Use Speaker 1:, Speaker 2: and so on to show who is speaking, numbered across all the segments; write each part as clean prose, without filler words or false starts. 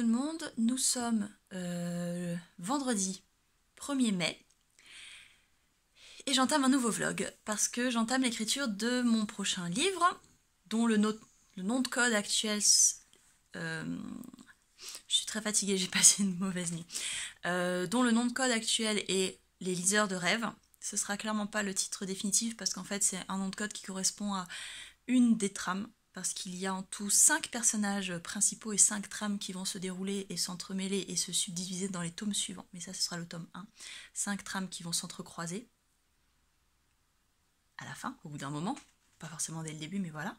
Speaker 1: tout le monde, nous sommes vendredi 1er mai et j'entame un nouveau vlog parce que j'entame l'écriture de mon prochain livre dont le nom de code actuel... je suis très fatiguée, j'ai passé une mauvaise nuit. Dont le nom de code actuel est Les liseurs de rêves. Ce sera clairement pas le titre définitif parce qu'en fait c'est un nom de code qui correspond à une des trames. Parce qu'il y a en tout 5 personnages principaux et 5 trames qui vont se dérouler et s'entremêler et se subdiviser dans les tomes suivants. Mais ça, ce sera le tome 1. 5 trames qui vont s'entrecroiser à la fin, au bout d'un moment. Pas forcément dès le début, mais voilà.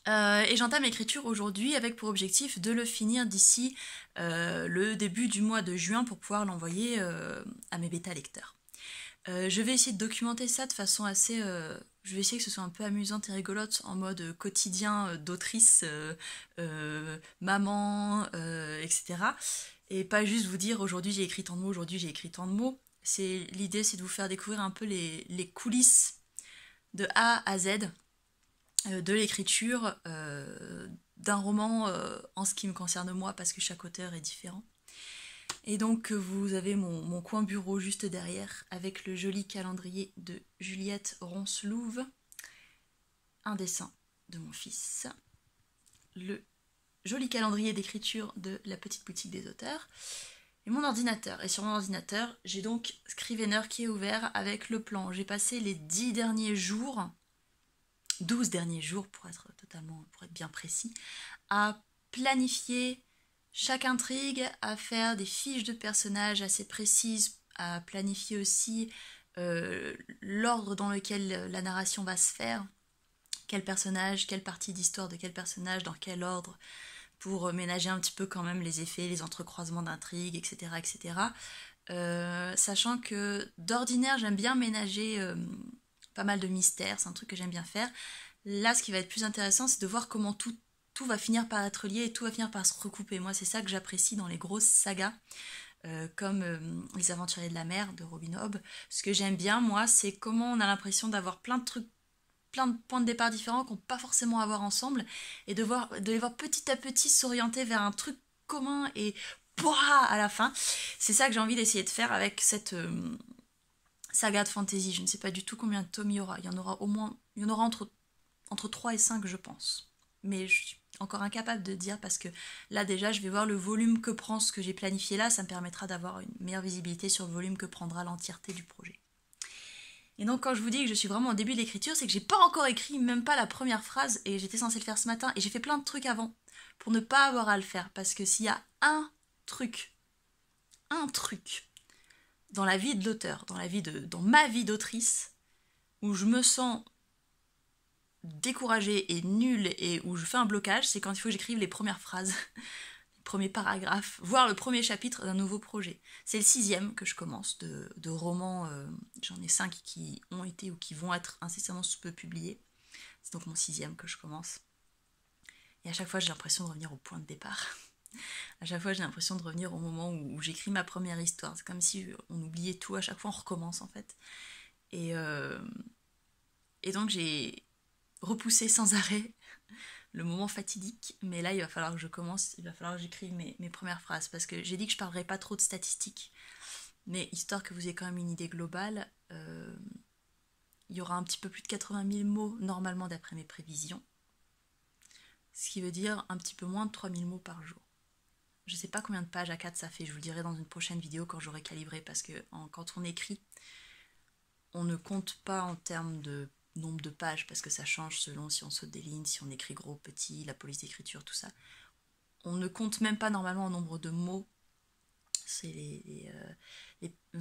Speaker 1: Et j'entame l'écriture aujourd'hui avec pour objectif de le finir d'ici le début du mois de juin pour pouvoir l'envoyer à mes bêta lecteurs. Je vais essayer de documenter ça de façon assez... je vais essayer que ce soit un peu amusante et rigolote en mode quotidien d'autrice, maman, etc. Et pas juste vous dire aujourd'hui j'ai écrit tant de mots, aujourd'hui j'ai écrit tant de mots. L'idée c'est de vous faire découvrir un peu les coulisses de A à Z de l'écriture d'un roman en ce qui me concerne moi parce que chaque auteur est différent. Et donc vous avez mon coin bureau juste derrière avec le joli calendrier de Juliette Roncelouve, un dessin de mon fils, le joli calendrier d'écriture de la petite boutique des auteurs et mon ordinateur. Et sur mon ordinateur, j'ai donc Scrivener qui est ouvert avec le plan. J'ai passé les 10 derniers jours, 12 derniers jours pour être bien précis, à planifier chaque intrigue, à faire des fiches de personnages assez précises, à planifier aussi l'ordre dans lequel la narration va se faire, quel personnage, quelle partie d'histoire de quel personnage, dans quel ordre, pour ménager un petit peu quand même les effets, les entrecroisements d'intrigues, etc. etc. Sachant que d'ordinaire j'aime bien ménager pas mal de mystères, c'est un truc que j'aime bien faire. Là ce qui va être plus intéressant c'est de voir comment tout va finir par être lié et tout va finir par se recouper. Moi, c'est ça que j'apprécie dans les grosses sagas, comme Les Aventuriers de la Mer de Robin Hobb. Ce que j'aime bien, moi, c'est comment on a l'impression d'avoir plein de trucs, plein de points de départ différents qu'on ne peut pas forcément avoir ensemble, et de les voir petit à petit s'orienter vers un truc commun et pouah, à la fin. C'est ça que j'ai envie d'essayer de faire avec cette saga de fantasy. Je ne sais pas du tout combien de tomes il y aura. Il y en aura entre 3 et 5, je pense. Mais je suis encore incapable de dire parce que là déjà je vais voir le volume que prend ce que j'ai planifié là, ça me permettra d'avoir une meilleure visibilité sur le volume que prendra l'entièreté du projet. Et donc quand je vous dis que je suis vraiment au début de l'écriture, c'est que j'ai pas encore écrit même pas la première phrase et j'étais censée le faire ce matin et j'ai fait plein de trucs avant pour ne pas avoir à le faire parce que s'il y a un truc dans la vie de l'auteur, dans ma vie d'autrice où je me sens découragée et nulle et où je fais un blocage, c'est quand il faut que j'écrive les premières phrases, les premiers paragraphes, voire le premier chapitre d'un nouveau projet. C'est le 6e que je commence de romans, j'en ai 5 qui ont été ou qui vont être incessamment sous peu publiés. C'est donc mon 6e que je commence. Et à chaque fois j'ai l'impression de revenir au point de départ. À chaque fois j'ai l'impression de revenir au moment où j'écris ma première histoire. C'est comme si on oubliait tout, à chaque fois on recommence en fait. Et donc j'ai repoussé sans arrêt le moment fatidique, mais là il va falloir que je commence, il va falloir que j'écrive mes premières phrases, parce que j'ai dit que je parlerai pas trop de statistiques, mais histoire que vous ayez quand même une idée globale, il y aura un petit peu plus de 80 000 mots normalement d'après mes prévisions, ce qui veut dire un petit peu moins de 3 000 mots par jour. Je sais pas combien de pages A4 ça fait, je vous le dirai dans une prochaine vidéo quand j'aurai calibré, parce que quand on écrit, on ne compte pas en termes de nombre de pages parce que ça change selon si on saute des lignes, si on écrit gros, petit, la police d'écriture, tout ça. On ne compte même pas normalement en nombre de mots. C'est les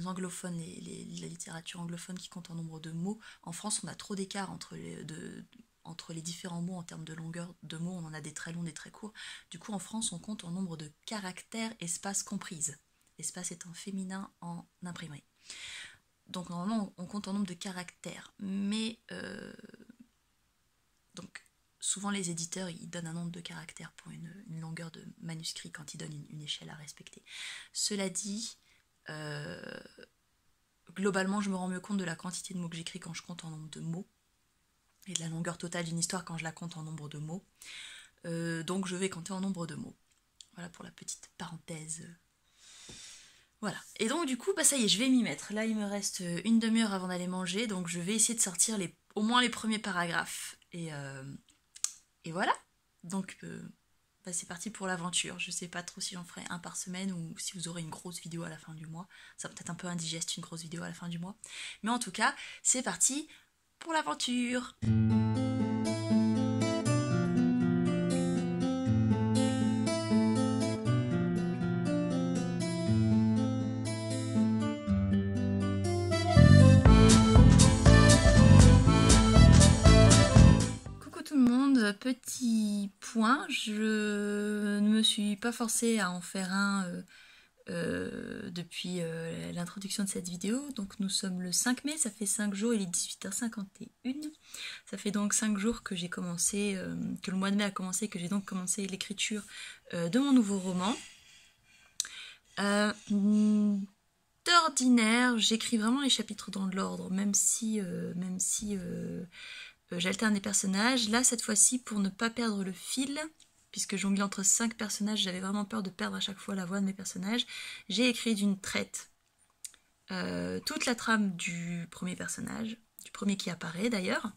Speaker 1: anglophones, la littérature anglophone qui compte en nombre de mots. En France, on a trop d'écart entre les différents mots en termes de longueur de mots. On en a des très longs, des très courts. Du coup, en France, on compte en nombre de caractères, espace comprise. Espace étant féminin en imprimerie. Donc normalement on compte en nombre de caractères, mais donc souvent les éditeurs ils donnent un nombre de caractères pour une longueur de manuscrit quand ils donnent une échelle à respecter. Cela dit, globalement je me rends mieux compte de la quantité de mots que j'écris quand je compte en nombre de mots et de la longueur totale d'une histoire quand je la compte en nombre de mots. Donc je vais compter en nombre de mots. Voilà pour la petite parenthèse. Voilà. Et donc du coup, bah ça y est, je vais m'y mettre. Là, il me reste une demi-heure avant d'aller manger, donc je vais essayer de sortir au moins les premiers paragraphes. Et voilà. Donc bah, c'est parti pour l'aventure. Je sais pas trop si j'en ferai un par semaine ou si vous aurez une grosse vidéo à la fin du mois. Ça va peut-être un peu indigeste une grosse vidéo à la fin du mois. Mais en tout cas, c'est parti pour l'aventure. Petit point, je ne me suis pas forcée à en faire un depuis l'introduction de cette vidéo. Donc nous sommes le 5 mai, ça fait 5 jours, il est 18h51. Ça fait donc 5 jours que j'ai commencé, que le mois de mai a commencé, que j'ai donc commencé l'écriture de mon nouveau roman. D'ordinaire, j'écris vraiment les chapitres dans l'ordre, même si j'alterne les personnages. Là, cette fois-ci, pour ne pas perdre le fil, puisque jonglais entre 5 personnages, j'avais vraiment peur de perdre à chaque fois la voix de mes personnages, j'ai écrit d'une traite toute la trame du premier personnage, du premier qui apparaît d'ailleurs.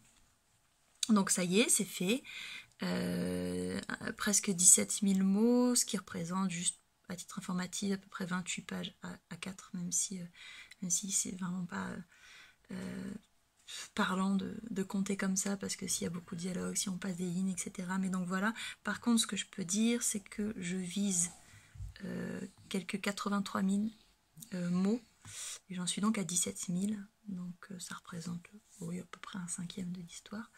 Speaker 1: Donc ça y est, c'est fait. Presque 17 000 mots, ce qui représente juste, à titre informatif, à peu près 28 pages à 4, même si c'est vraiment pas... parlant de compter comme ça, parce que s'il y a beaucoup de dialogues, si on passe des lignes, etc. Mais donc voilà. Par contre, ce que je peux dire, c'est que je vise quelques 83 000 mots, et j'en suis donc à 17 000, donc ça représente oui, à peu près un cinquième de l'histoire.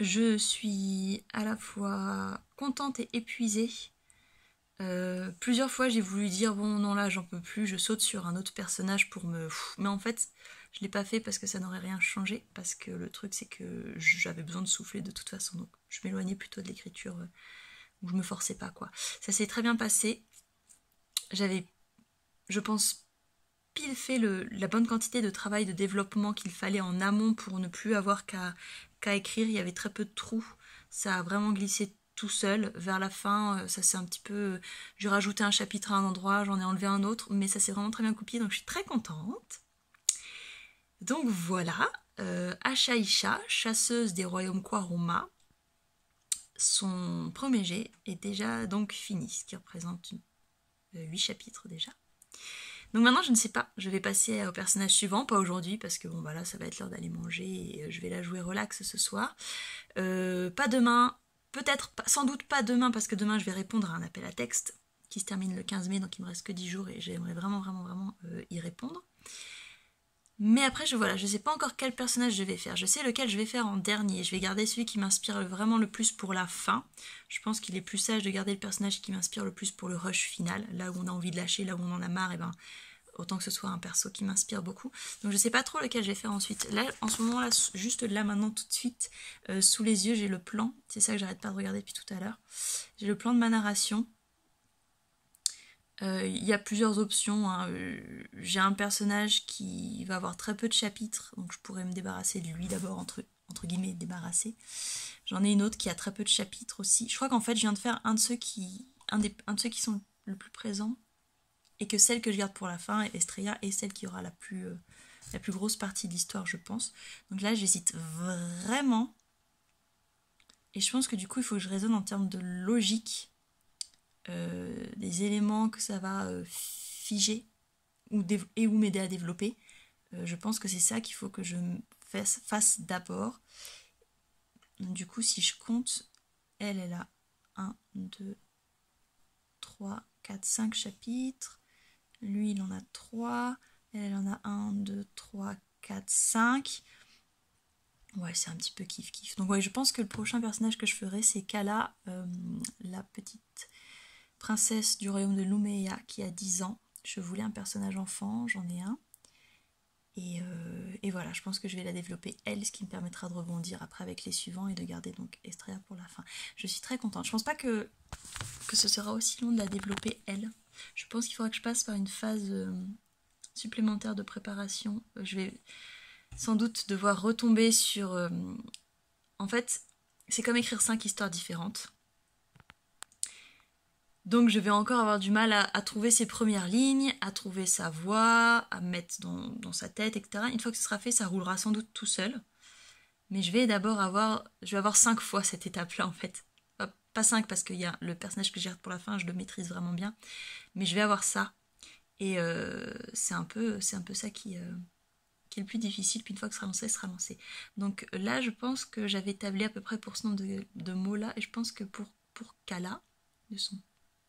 Speaker 1: Je suis à la fois contente et épuisée. Plusieurs fois j'ai voulu dire bon non là j'en peux plus, je saute sur un autre personnage pour me... Mais en fait je l'ai pas fait parce que ça n'aurait rien changé, parce que le truc c'est que j'avais besoin de souffler de toute façon, donc je m'éloignais plutôt de l'écriture où je me forçais pas quoi. Ça s'est très bien passé, j'avais je pense pile fait la bonne quantité de travail de développement qu'il fallait en amont pour ne plus avoir qu'à écrire, il y avait très peu de trous, ça a vraiment glissé tout seul. Vers la fin, ça s'est un petit peu... J'ai rajouté un chapitre à un endroit, j'en ai enlevé un autre, mais ça s'est vraiment très bien copié, donc je suis très contente. Donc voilà, Ashaisha, chasseuse des royaumes Quaruma, son premier jet est déjà donc fini, ce qui représente 8 chapitres déjà. Donc maintenant je ne sais pas, je vais passer au personnage suivant, pas aujourd'hui, parce que bon bah là ça va être l'heure d'aller manger, et je vais la jouer relax ce soir. Pas demain, peut-être, sans doute pas demain, parce que demain je vais répondre à un appel à texte qui se termine le 15 mai, donc il me reste que 10 jours et j'aimerais vraiment y répondre. Mais après, je sais pas encore quel personnage je vais faire. Je sais lequel je vais faire en dernier. Je vais garder celui qui m'inspire vraiment le plus pour la fin. Je pense qu'il est plus sage de garder le personnage qui m'inspire le plus pour le rush final. Là où on a envie de lâcher, là où on en a marre, et ben autant que ce soit un perso qui m'inspire beaucoup. Donc je sais pas trop lequel je vais faire ensuite. Là, en ce moment là, juste là maintenant tout de suite, sous les yeux j'ai le plan. C'est ça que j'arrête pas de regarder depuis tout à l'heure. J'ai le plan de ma narration. Il y a plusieurs options, hein. J'ai un personnage qui va avoir très peu de chapitres, donc je pourrais me débarrasser de lui d'abord, entre guillemets, débarrasser. J'en ai une autre qui a très peu de chapitres aussi. Je crois qu'en fait je viens de faire un de ceux qui sont le plus présents, et que celle que je garde pour la fin, Estrella, est celle qui aura la plus grosse partie de l'histoire, je pense. Donc là j'hésite vraiment, et je pense que du coup il faut que je raisonne en termes de logique. Des éléments que ça va figer ou m'aider à développer. Je pense que c'est ça qu'il faut que je fasse d'abord. Du coup, si je compte, elle a 1, 2, 3, 4, 5 chapitres. Lui, il en a 3. Elle en a 1, 2, 3, 4, 5. Ouais, c'est un petit peu kiff-kiff. Donc ouais, je pense que le prochain personnage que je ferai, c'est Kala, la petite princesse du royaume de Lumeia qui a 10 ans. Je voulais un personnage enfant, j'en ai un. Et voilà, je pense que je vais la développer elle, ce qui me permettra de rebondir après avec les suivants et de garder donc Estrella pour la fin. Je suis très contente. Je pense pas que ce sera aussi long de la développer elle. Je pense qu'il faudra que je passe par une phase supplémentaire de préparation. Je vais sans doute devoir retomber sur... En fait, c'est comme écrire 5 histoires différentes. Donc je vais encore avoir du mal à trouver ses premières lignes, à trouver sa voix, à mettre dans sa tête, etc. Une fois que ce sera fait, ça roulera sans doute tout seul. Mais je vais d'abord avoir 5 fois cette étape-là en fait. Pas 5 parce qu'il y a le personnage que j'ai pour la fin, je le maîtrise vraiment bien. Mais je vais avoir ça. Et c'est un peu ça qui est le plus difficile. Puis une fois que ce sera lancé. Donc là, je pense que j'avais tablé à peu près pour ce nombre de mots-là. Et je pense que pour Kala,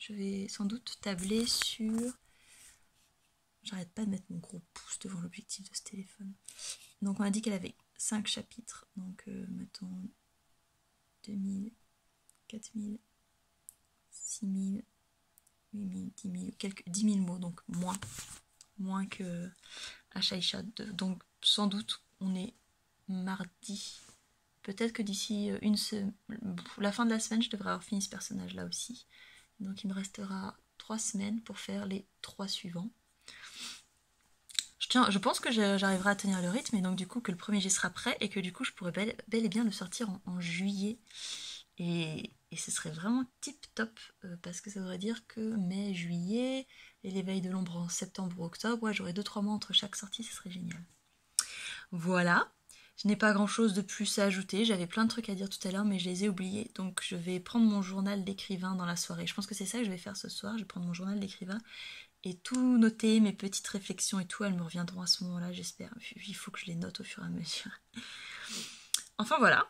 Speaker 1: je vais sans doute tabler sur... J'arrête pas de mettre mon gros pouce devant l'objectif de ce téléphone. Donc on a dit qu'elle avait 5 chapitres. Donc mettons 2000, 4000, 6000, 8000, 10 000, 10 000 mots. Donc moins que Achaïcha. Donc sans doute on est mardi. Peut-être que d'ici la fin de la semaine, je devrais avoir fini ce personnage-là aussi. Donc il me restera 3 semaines pour faire les 3 suivants. Je pense que j'arriverai à tenir le rythme et donc du coup que le premier jet sera prêt et que du coup je pourrais bel et bien le sortir en juillet. Et ce serait vraiment tip top parce que ça voudrait dire que mai, juillet et l'éveil de l'ombre en septembre ou octobre, ouais, j'aurais 2-3 mois entre chaque sortie, ce serait génial. Voilà. Je n'ai pas grand chose de plus à ajouter, j'avais plein de trucs à dire tout à l'heure mais je les ai oubliés, donc je vais prendre mon journal d'écrivain dans la soirée. Je pense que c'est ça que je vais faire ce soir, je vais prendre mon journal d'écrivain et tout noter, mes petites réflexions et tout, elles me reviendront à ce moment-là, j'espère. Il faut que je les note au fur et à mesure. Enfin voilà.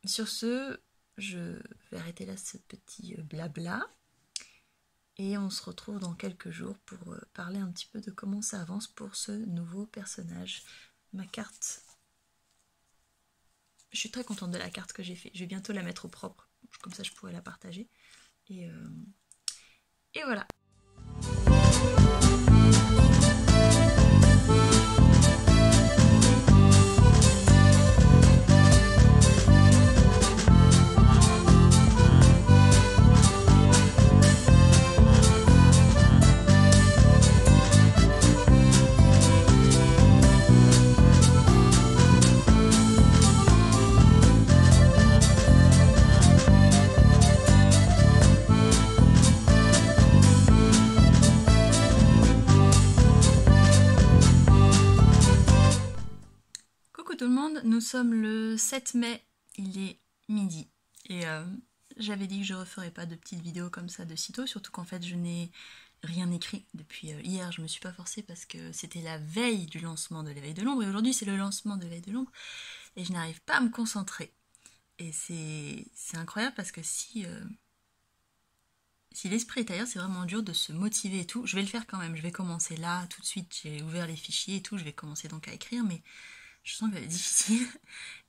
Speaker 1: Sur ce, je vais arrêter là ce petit blabla. Et on se retrouve dans quelques jours pour parler un petit peu de comment ça avance pour ce nouveau personnage. Ma carte... Je suis très contente de la carte que j'ai faite. Je vais bientôt la mettre au propre. Comme ça, je pourrai la partager. Et voilà. Tout le monde, nous sommes le 7 mai, il est midi et j'avais dit que je ne referais pas de petites vidéos comme ça de sitôt, surtout qu'en fait je n'ai rien écrit depuis hier, je me suis pas forcée parce que c'était la veille du lancement de l'éveil de l'ombre et aujourd'hui c'est le lancement de l'éveil de l'ombre et je n'arrive pas à me concentrer et c'est incroyable parce que si l'esprit est ailleurs, c'est vraiment dur de se motiver et tout. Je vais le faire quand même, je vais commencer là tout de suite, j'ai ouvert les fichiers et tout, je vais commencer donc à écrire mais je sens qu'elle est difficile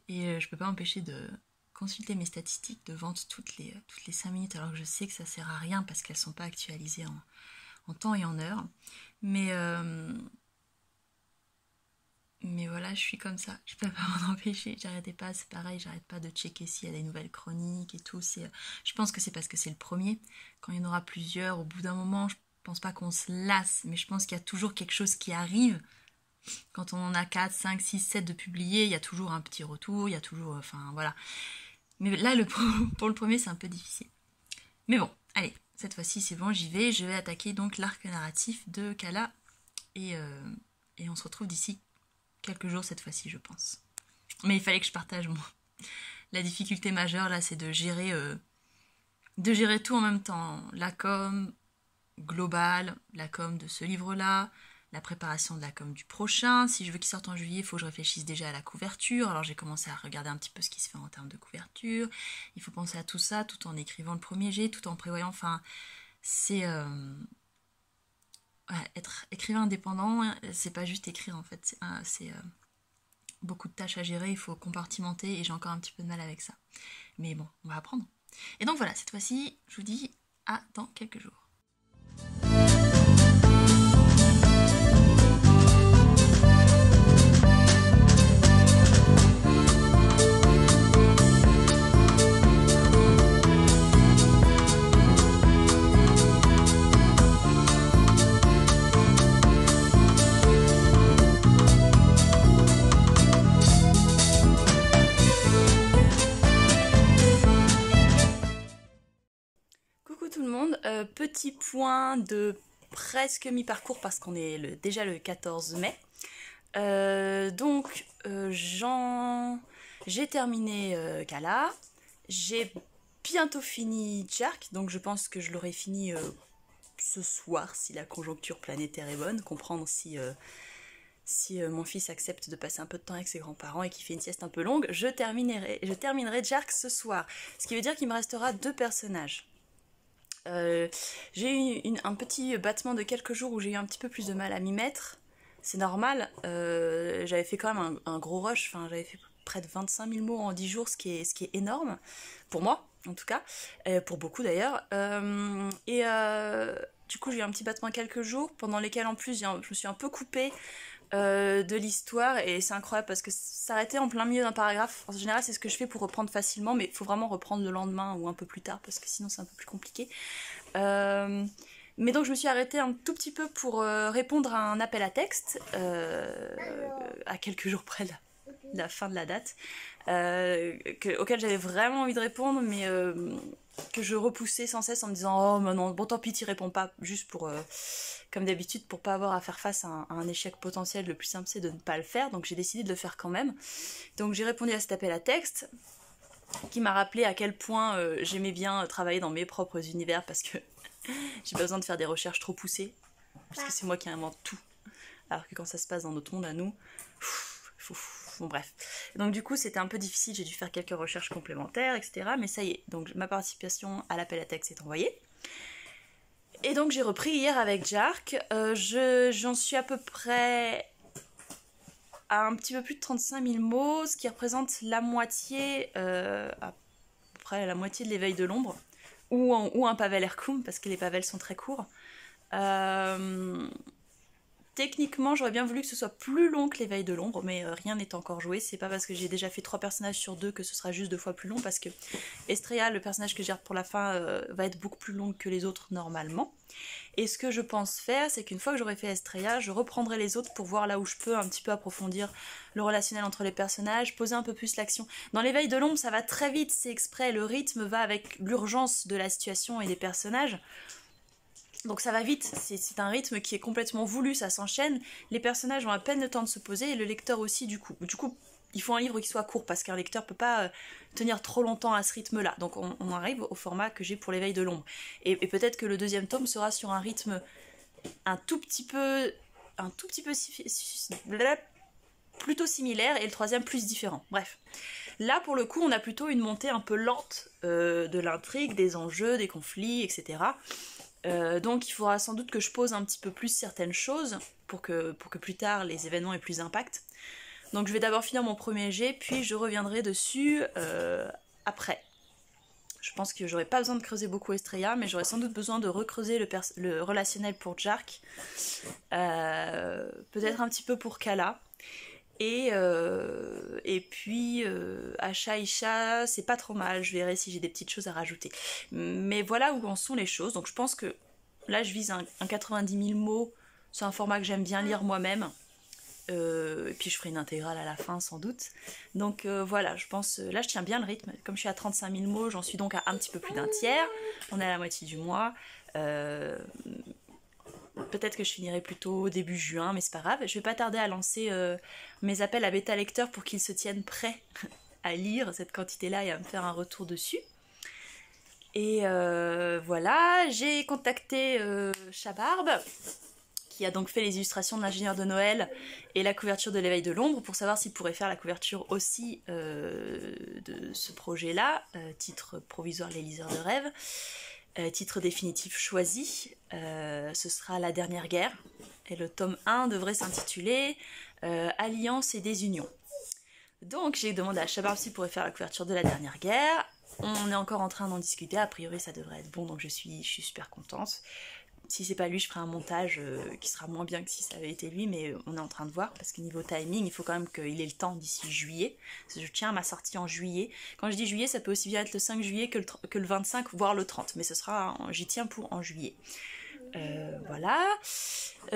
Speaker 1: et je peux pas m'empêcher de consulter mes statistiques de vente toutes les 5 minutes alors que je sais que ça sert à rien parce qu'elles sont pas actualisées en temps et en heure. Mais voilà, je suis comme ça, je peux pas m'en empêcher, j'arrêtais pas, c'est pareil, j'arrête pas de checker s'il y a des nouvelles chroniques et tout. Je pense que c'est parce que c'est le premier. Quand il y en aura plusieurs, au bout d'un moment, je pense pas qu'on se lasse, mais je pense qu'il y a toujours quelque chose qui arrive. Quand on en a 4, 5, 6, 7 de publiés, il y a toujours un petit retour, il y a toujours... Enfin, voilà. Mais là, pour le premier, c'est un peu difficile. Mais bon, allez, cette fois-ci, c'est bon, j'y vais. Je vais attaquer donc l'arc narratif de Kala. Et on se retrouve d'ici quelques jours cette fois-ci, je pense. Mais il fallait que je partage la difficulté majeure, là, c'est de gérer tout en même temps. La com globale, la com de ce livre-là, la préparation de la com du prochain. Si je veux qu'il sorte en juillet, il faut que je réfléchisse déjà à la couverture. Alors j'ai commencé à regarder un petit peu ce qui se fait en termes de couverture. Il faut penser à tout ça tout en écrivant le premier jet, tout en prévoyant. Enfin, c'est... être écrivain indépendant, c'est pas juste écrire en fait. C'est beaucoup de tâches à gérer, il faut compartimenter et j'ai encore un petit peu de mal avec ça. Mais bon, on va apprendre. Et donc voilà, cette fois-ci, je vous dis à dans quelques jours. petit point de presque mi-parcours parce qu'on est déjà le 14 mai. Donc j'ai terminé Kala, j'ai bientôt fini Jark, donc je pense que je l'aurai fini ce soir si la conjoncture planétaire est bonne, comprendre si mon fils accepte de passer un peu de temps avec ses grands-parents et qu'il fait une sieste un peu longue, je terminerai Jark ce soir, ce qui veut dire qu'il me restera 2 personnages. J'ai eu un petit battement de quelques jours où j'ai eu un petit peu plus de mal à m'y mettre. C'est normal, j'avais fait quand même un gros rush, enfin j'avais fait près de 25 000 mots en 10 jours, ce qui est énorme, pour moi en tout cas, pour beaucoup d'ailleurs. Du coup j'ai eu un petit battement quelques jours, pendant lesquels en plus je me suis un peu coupée de l'histoire, et c'est incroyable parce que s'arrêter en plein milieu d'un paragraphe, en général c'est ce que je fais pour reprendre facilement, mais il faut vraiment reprendre le lendemain ou un peu plus tard parce que sinon c'est un peu plus compliqué. Mais donc je me suis arrêtée un tout petit peu pour répondre à un appel à texte, à quelques jours près de la fin de la date, auquel j'avais vraiment envie de répondre, mais que je repoussais sans cesse en me disant oh mais non, bon tant pis t'y réponds pas, juste pour, comme d'habitude, pour pas avoir à faire face à un échec potentiel. Le plus simple c'est de ne pas le faire, donc j'ai décidé de le faire quand même. Donc j'ai répondu à cet appel à texte, qui m'a rappelé à quel point j'aimais bien travailler dans mes propres univers, parce que j'ai pas besoin de faire des recherches trop poussées, puisque c'est moi qui invente tout. Alors que quand ça se passe dans notre monde à nous, bon bref. Donc du coup c'était un peu difficile, j'ai dû faire quelques recherches complémentaires, etc. Mais ça y est, donc ma participation à l'appel à texte est envoyée. Et donc j'ai repris hier avec Jark. J'en suis à peu près à un petit peu plus de 35 000 mots, ce qui représente la moitié, à peu près la moitié de l'éveil de l'ombre, ou un Pavel Erkum, parce que les Pavels sont très courts. Techniquement, j'aurais bien voulu que ce soit plus long que l'éveil de l'ombre, mais rien n'est encore joué. C'est pas parce que j'ai déjà fait 3 personnages sur 2 que ce sera juste 2 fois plus long, parce que Estrella, le personnage que j'ai pour la fin, va être beaucoup plus long que les autres normalement. Et ce que je pense faire, c'est qu'une fois que j'aurai fait Estrella, je reprendrai les autres pour voir là où je peux un petit peu approfondir le relationnel entre les personnages, poser un peu plus l'action. Dans l'éveil de l'ombre, ça va très vite, c'est exprès, le rythme va avec l'urgence de la situation et des personnages. Donc ça va vite, c'est un rythme qui est complètement voulu, ça s'enchaîne, les personnages ont à peine le temps de se poser, et le lecteur aussi du coup. Du coup, il faut un livre qui soit court, parce qu'un lecteur peut pas tenir trop longtemps à ce rythme-là. Donc on arrive au format que j'ai pour l'éveil de l'ombre. Et peut-être que le 2e tome sera sur un rythme un tout petit peu plutôt similaire, et le 3e plus différent. Bref. Là, pour le coup, on a plutôt une montée un peu lente de l'intrigue, des enjeux, des conflits, etc. Donc il faudra sans doute que je pose un petit peu plus certaines choses pour que plus tard les événements aient plus d'impact. Donc je vais d'abord finir mon premier jet, puis je reviendrai dessus après. Je pense que j'aurai pas besoin de creuser beaucoup Estrella, mais j'aurai sans doute besoin de recreuser le relationnel pour Jark, peut-être un petit peu pour Kala. Et puis Asha Isha, c'est pas trop mal, je verrai si j'ai des petites choses à rajouter. Mais voilà où en sont les choses. Donc je pense que là je vise un 90 000 mots, c'est un format que j'aime bien lire moi-même. Et puis je ferai une intégrale à la fin sans doute. Donc voilà, je pense, là je tiens bien le rythme. Comme je suis à 35 000 mots, j'en suis donc à un petit peu plus d'un tiers. On est à la moitié du mois. Peut-être que je finirai plutôt début juin, mais c'est pas grave. Je vais pas tarder à lancer mes appels à bêta lecteurs pour qu'ils se tiennent prêts à lire cette quantité-là et à me faire un retour dessus. Et voilà, j'ai contacté Chabarbe, qui a donc fait les illustrations de l'ingénieur de Noël et la couverture de l'éveil de l'ombre, pour savoir s'il pourrait faire la couverture aussi de ce projet-là, titre provisoire Les liseurs de rêves. Titre définitif choisi, ce sera La dernière guerre, et le tome 1 devrait s'intituler Alliance et désunion. Donc j'ai demandé à Chabarbe s'il pourrait faire la couverture de La dernière guerre. On est encore en train d'en discuter, a priori ça devrait être bon, donc je suis super contente. Si c'est pas lui, je ferai un montage qui sera moins bien que si ça avait été lui, mais on est en train de voir, parce que niveau timing, il faut quand même qu'il ait le temps d'ici juillet. Parce que je tiens à ma sortie en juillet. Quand je dis juillet, ça peut aussi bien être le 5 juillet que le 25, voire le 30, mais j'y tiens pour en juillet. Voilà.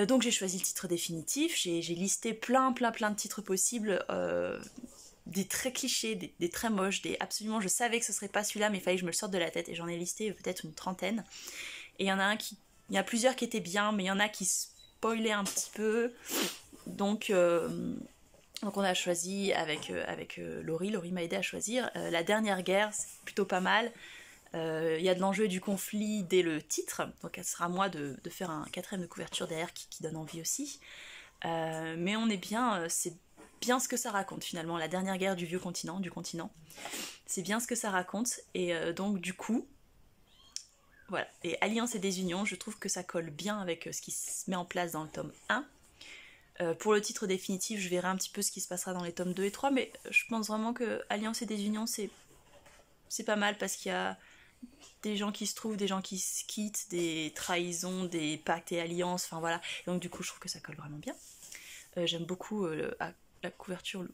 Speaker 1: Donc j'ai choisi le titre définitif, j'ai listé plein de titres possibles, des très clichés, des très moches, absolument, je savais que ce serait pas celui-là, mais il fallait que je me le sorte de la tête, et j'en ai listé peut-être une 30aine. Et il y a plusieurs qui étaient bien, mais il y en a qui spoilaient un petit peu. Donc on a choisi avec Laurie m'a aidé à choisir La Dernière Guerre, c'est plutôt pas mal. Il y a de l'enjeu et du conflit dès le titre, donc ce sera à moi de faire un quatrième de couverture derrière qui donne envie aussi. Mais on est bien, c'est bien ce que ça raconte finalement, La Dernière Guerre du continent. C'est bien ce que ça raconte, et donc du coup, voilà. Et Alliance et Désunion, je trouve que ça colle bien avec ce qui se met en place dans le tome 1. Pour le titre définitif, je verrai un petit peu ce qui se passera dans les tomes 2 et 3, mais je pense vraiment que Alliance et Désunion, c'est pas mal parce qu'il y a des gens qui se trouvent, des gens qui se quittent, des trahisons, des pactes et alliances, enfin voilà. Donc du coup, je trouve que ça colle vraiment bien. J'aime beaucoup la couverture, le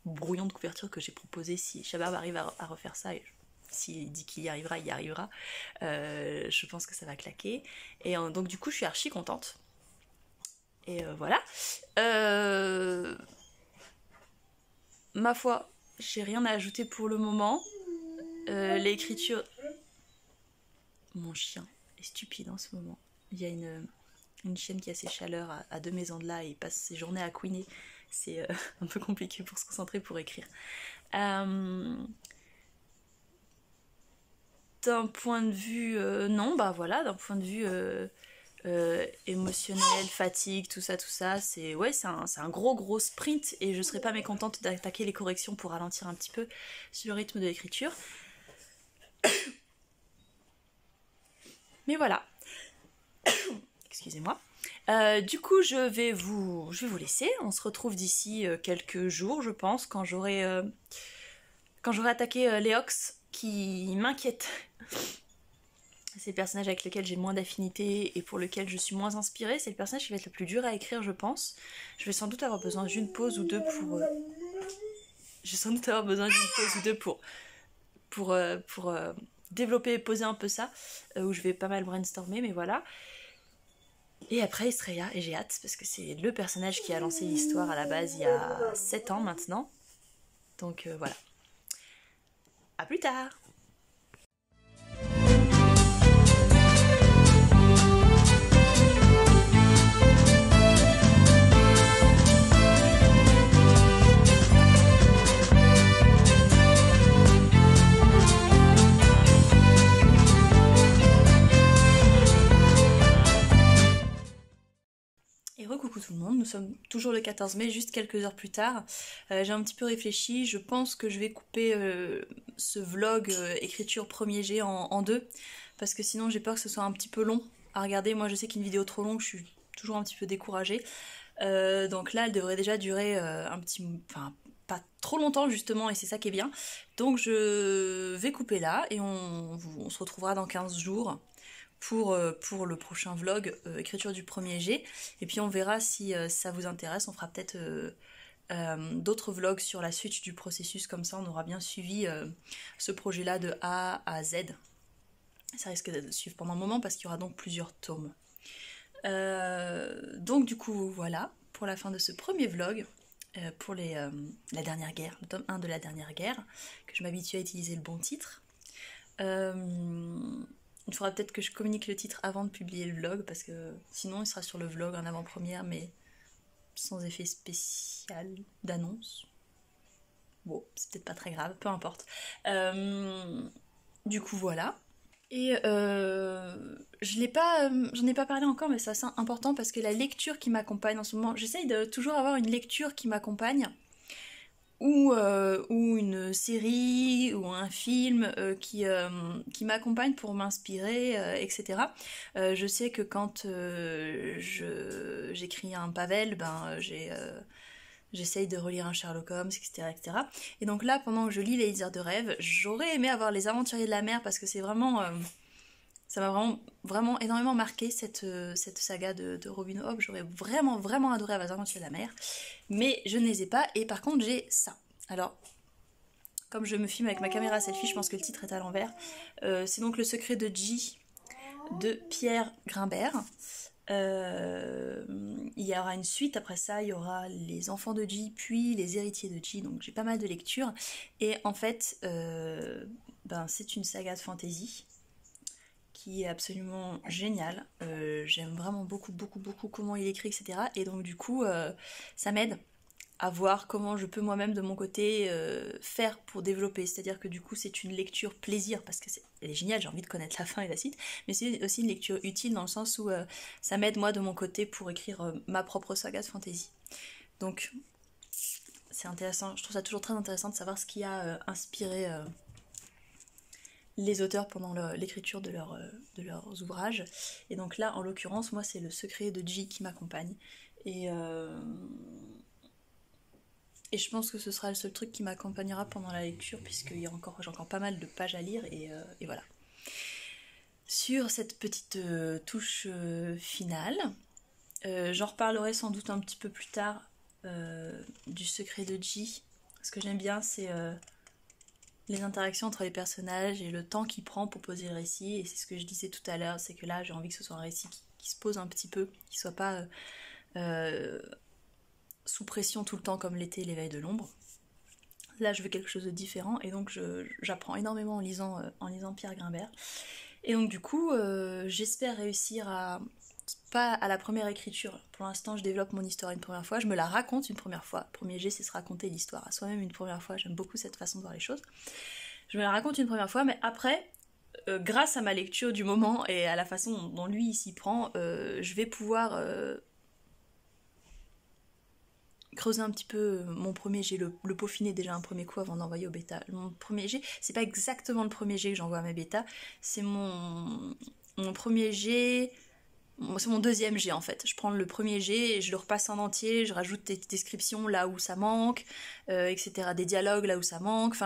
Speaker 1: brouillon de couverture que j'ai proposé. Si Shabab arrive à refaire ça, s'il dit qu'il y arrivera, il y arrivera. Je pense que ça va claquer. Et donc du coup, je suis archi contente. Et voilà. Ma foi, j'ai rien à ajouter pour le moment. L'écriture... Mon chien est stupide en ce moment. Il y a une chienne qui a ses chaleurs à 2 maisons de là et passe ses journées à couiner. C'est un peu compliqué pour se concentrer pour écrire. D'un point de vue... non, bah voilà, d'un point de vue émotionnel, fatigue, tout ça, c'est un gros sprint et je serais pas mécontente d'attaquer les corrections pour ralentir un petit peu sur le rythme de l'écriture. Mais voilà. Excusez-moi. Du coup, je vais vous laisser. On se retrouve d'ici quelques jours, je pense, quand j'aurai attaqué Léox, qui m'inquiète. C'est le personnage avec lequel j'ai moins d'affinité et pour lequel je suis moins inspirée. C'est le personnage qui va être le plus dur à écrire, je pense. Je vais sans doute avoir besoin d'une pause ou deux pour... pour développer et poser un peu ça, où je vais pas mal brainstormer, mais voilà. Et après Estrella, et j'ai hâte, parce que c'est le personnage qui a lancé l'histoire à la base il y a 7 ans maintenant. Donc voilà. À plus tard! Et recoucou tout le monde, nous sommes toujours le 14 mai, juste quelques heures plus tard. J'ai un petit peu réfléchi, je pense que je vais couper ce vlog écriture premier G en deux, parce que sinon j'ai peur que ce soit un petit peu long à regarder. Moi je sais qu'une vidéo trop longue, je suis toujours un petit peu découragée. Donc là elle devrait déjà durer enfin pas trop longtemps justement, et c'est ça qui est bien. Donc je vais couper là, et on se retrouvera dans 15 jours. Pour le prochain vlog écriture du premier G, et puis on verra si ça vous intéresse. On fera peut-être d'autres vlogs sur la suite du processus, comme ça on aura bien suivi ce projet là de A à Z. Ça risque de suivre pendant un moment parce qu'il y aura donc plusieurs tomes. Donc du coup voilà pour la fin de ce premier vlog pour la dernière guerre, le tome 1 de La Dernière Guerre, que je m'habitue à utiliser le bon titre. Il faudra peut-être que je communique le titre avant de publier le vlog, parce que sinon il sera sur le vlog en avant-première, mais sans effet spécial d'annonce. Bon, c'est peut-être pas très grave, peu importe. Du coup, voilà. Et j'en ai pas parlé encore, mais c'est assez important parce que la lecture qui m'accompagne en ce moment, j'essaye de toujours avoir une lecture qui m'accompagne. Ou une série ou un film qui m'accompagne pour m'inspirer, etc. Je sais que quand j'écris un Pavel, j'essaye de relire un Sherlock Holmes, etc., etc. Et donc là, pendant que je lis Les Liseurs de rêve, j'aurais aimé avoir Les Aventuriers de la mer, parce que c'est vraiment... ça m'a vraiment énormément marqué cette saga de Robin Hobb. J'aurais vraiment adoré avoir Les Aventuriers de la mer, mais je ne les ai pas. Et par contre j'ai ça. Alors, comme je me filme avec ma caméra selfie, je pense que le titre est à l'envers. C'est donc Le Secret de G de Pierre Grimbert. Il y aura une suite après ça, il y aura Les Enfants de G, puis Les Héritiers de G, donc j'ai pas mal de lectures. Et en fait, c'est une saga de fantasy qui est absolument génial. J'aime vraiment beaucoup, beaucoup, beaucoup comment il écrit, etc. Et donc du coup, ça m'aide à voir comment je peux moi-même de mon côté faire pour développer. C'est-à-dire que du coup c'est une lecture plaisir parce que elle est géniale, j'ai envie de connaître la fin et la suite, mais c'est aussi une lecture utile dans le sens où ça m'aide moi de mon côté pour écrire ma propre saga de fantasy. Donc c'est intéressant, je trouve ça toujours très intéressant de savoir ce qui a inspiré les auteurs pendant l'écriture de leurs ouvrages. Et donc là en l'occurrence moi c'est le secret de Ji qui m'accompagne. Et je pense que ce sera le seul truc qui m'accompagnera pendant la lecture, puisqu'il y a j'ai encore pas mal de pages à lire, et voilà. Sur cette petite touche finale, j'en reparlerai sans doute un petit peu plus tard du secret de Ji. Ce que j'aime bien, c'est les interactions entre les personnages et le temps qu'il prend pour poser le récit, et c'est ce que je disais tout à l'heure, c'est que là j'ai envie que ce soit un récit qui se pose un petit peu, qui soit pas sous pression tout le temps comme l'était l'éveil de l'ombre. Là je veux quelque chose de différent et donc j'apprends énormément en lisant Pierre Grimbert. Et donc du coup j'espère réussir à, pas à la première écriture, pour l'instant je développe mon histoire une première fois, je me la raconte une première fois. Le premier jet c'est se raconter l'histoire à soi-même une première fois, j'aime beaucoup cette façon de voir les choses. Je me la raconte une première fois, mais après grâce à ma lecture du moment et à la façon dont lui il s'y prend, je vais pouvoir creuser un petit peu mon premier jet, le peaufiner déjà un premier coup avant d'envoyer au bêta. Mon premier jet, c'est pas exactement le premier jet que j'envoie à mes bêtas, c'est mon premier jet, c'est mon deuxième jet en fait. Je prends le premier jet et je le repasse en entier, je rajoute des descriptions là où ça manque, etc. Des dialogues là où ça manque,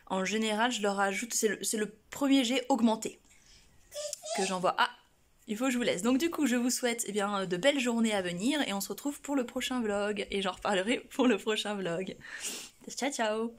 Speaker 1: en général je leur rajoute, c'est le premier jet augmenté que j'envoie. Ah, il faut que je vous laisse. Donc du coup, je vous souhaite de belles journées à venir et on se retrouve pour le prochain vlog. Et j'en reparlerai pour le prochain vlog. Ciao, ciao!